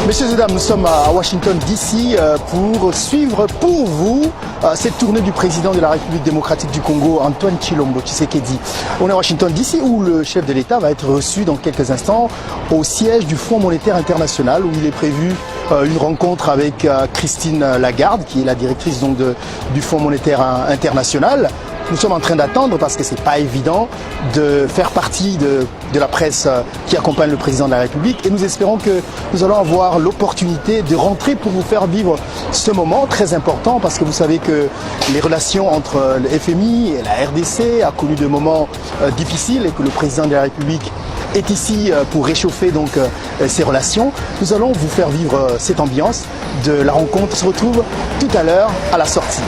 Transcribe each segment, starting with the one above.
Messieurs et dames, nous sommes à Washington DC pour suivre pour vous cette tournée du président de la République démocratique du Congo, Antoine Tshilombo Tshisekedi. On est à Washington DC où le chef de l'État va être reçu dans quelques instants au siège du Fonds monétaire international où il est prévu une rencontre avec Christine Lagarde qui est la directrice donc, du Fonds monétaire international. Nous sommes en train d'attendre parce que c'est pas évident de faire partie de la presse qui accompagne le président de la République et nous espérons que nous allons avoir l'opportunité de rentrer pour vous faire vivre ce moment très important parce que vous savez que les relations entre le FMI et la RDC a connu des moments difficiles et que le président de la République est ici pour réchauffer donc ces relations. Nous allons vous faire vivre cette ambiance de la rencontre. On se retrouve tout à l'heure à la sortie.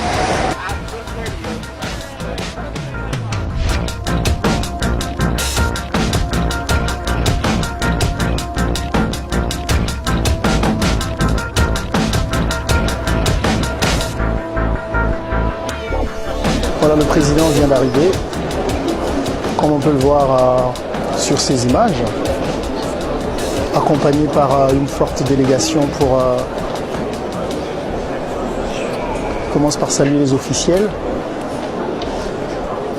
Voilà, le président vient d'arriver, comme on peut le voir sur ces images, accompagné par une forte délégation pour... commence par saluer les officiels.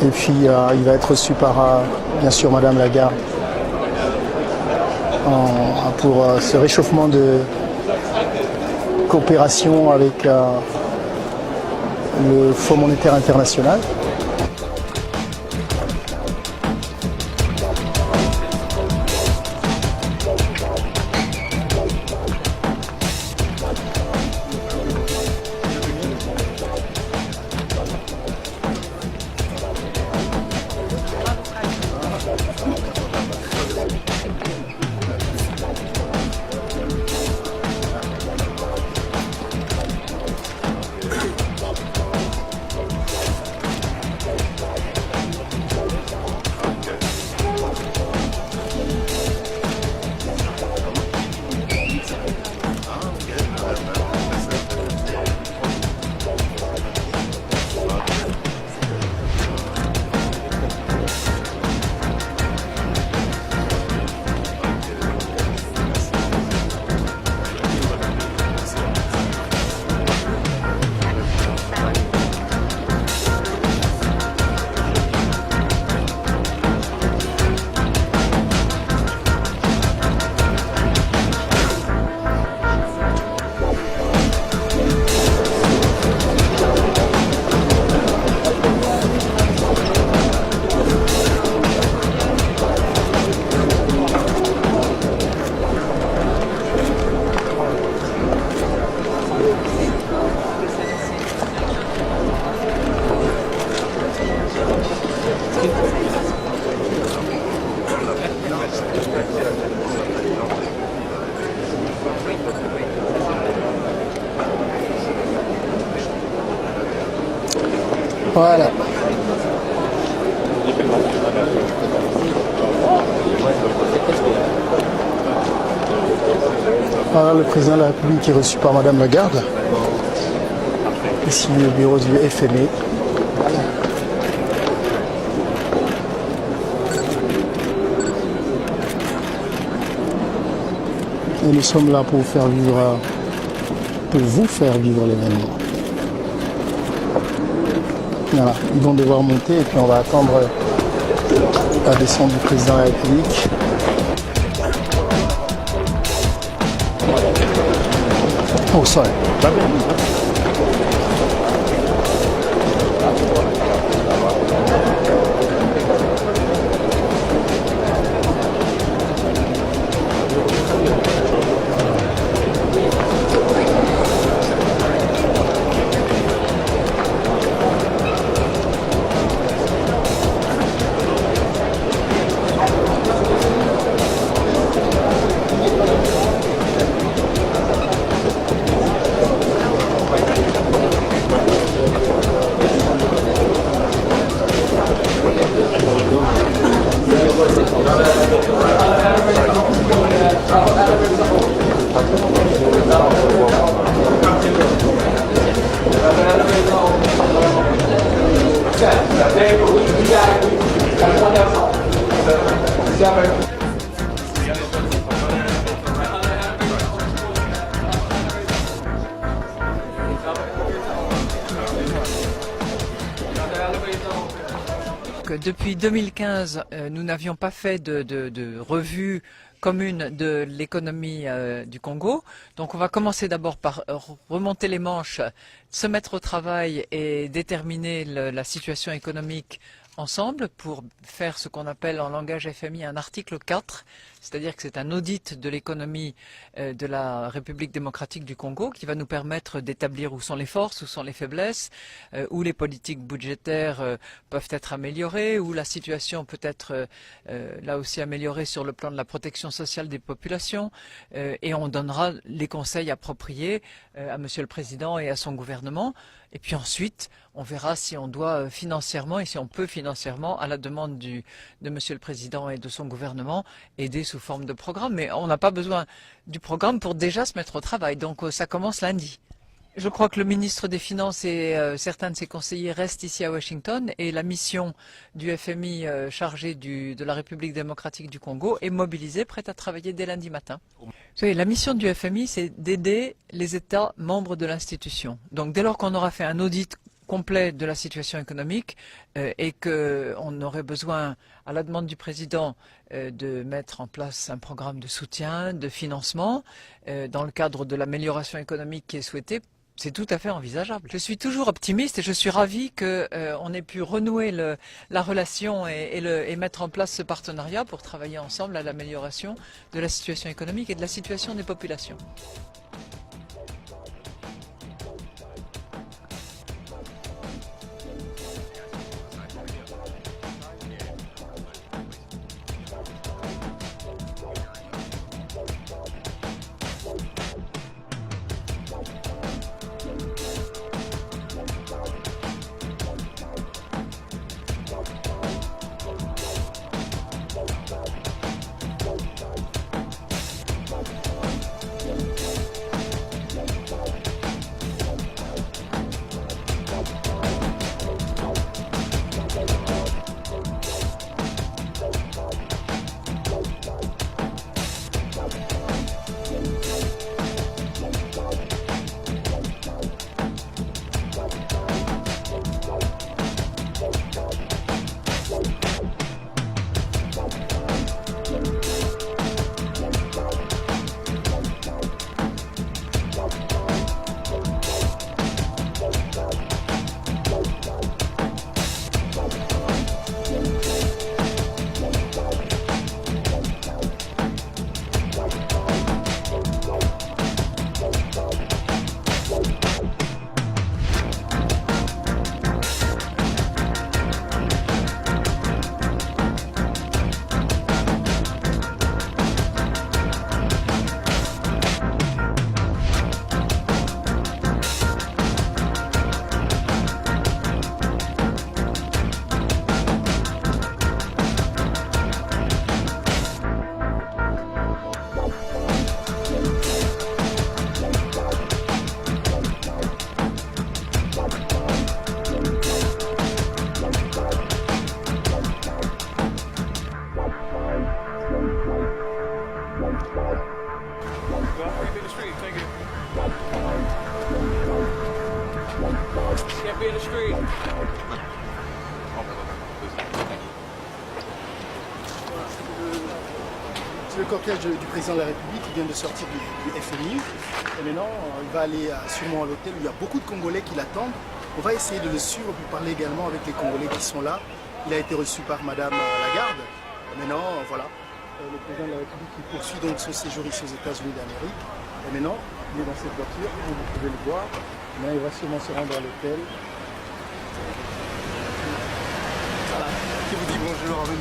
Et puis il va être reçu par, bien sûr, Madame Lagarde pour ce réchauffement de coopération avec... le Fonds monétaire international. Voilà. Voilà le président de la République est reçu par Madame Lagarde. Ici le bureau du FMI. Et nous sommes là pour vous faire vivre l'événement. Voilà, ils vont devoir monter et puis on va attendre la descente du président de la République. Oh, sorry. depuis 2015, nous n'avions pas fait de revue commune de l'économie du Congo. Donc on va commencer d'abord par remonter les manches, se mettre au travail et déterminer la situation économique ensemble pour faire ce qu'on appelle en langage FMI un article 4, c'est-à-dire que c'est un audit de l'économie de la République démocratique du Congo qui va nous permettre d'établir où sont les forces, où sont les faiblesses, où les politiques budgétaires peuvent être améliorées, où la situation peut être là aussi améliorée sur le plan de la protection sociale des populations, et on donnera les conseils appropriés à Monsieur le Président et à son gouvernement. Et puis ensuite, on verra si on doit financièrement et si on peut financièrement, à la demande de Monsieur le Président et de son gouvernement, aider sous forme de programme. Mais on n'a pas besoin du programme pour déjà se mettre au travail. Donc ça commence lundi. Je crois que le ministre des Finances et certains de ses conseillers restent ici à Washington et la mission du FMI chargée de la République démocratique du Congo est mobilisée, prête à travailler dès lundi matin. Vous savez, la mission du FMI, c'est d'aider les États membres de l'institution. Donc dès lors qu'on aura fait un audit complet de la situation économique et qu'on aurait besoin, à la demande du président, de mettre en place un programme de soutien, de financement, dans le cadre de l'amélioration économique qui est souhaitée, c'est tout à fait envisageable. Je suis toujours optimiste et je suis ravi qu'on ait pu renouer la relation et mettre en place ce partenariat pour travailler ensemble à l'amélioration de la situation économique et de la situation des populations. C'est le cortège du président de la République qui vient de sortir du FMI. Et maintenant, il va aller sûrement à l'hôtel où il y a beaucoup de Congolais qui l'attendent. On va essayer de le suivre pour parler également avec les Congolais qui sont là. Il a été reçu par Madame Lagarde. Et maintenant, voilà, le président de la République qui poursuit donc son séjour ici aux États-Unis d'Amérique. Et maintenant, il est dans cette voiture, comme vous pouvez le voir. Maintenant, il va sûrement se rendre à l'hôtel. Voilà, qui vous dit bonjour à vous.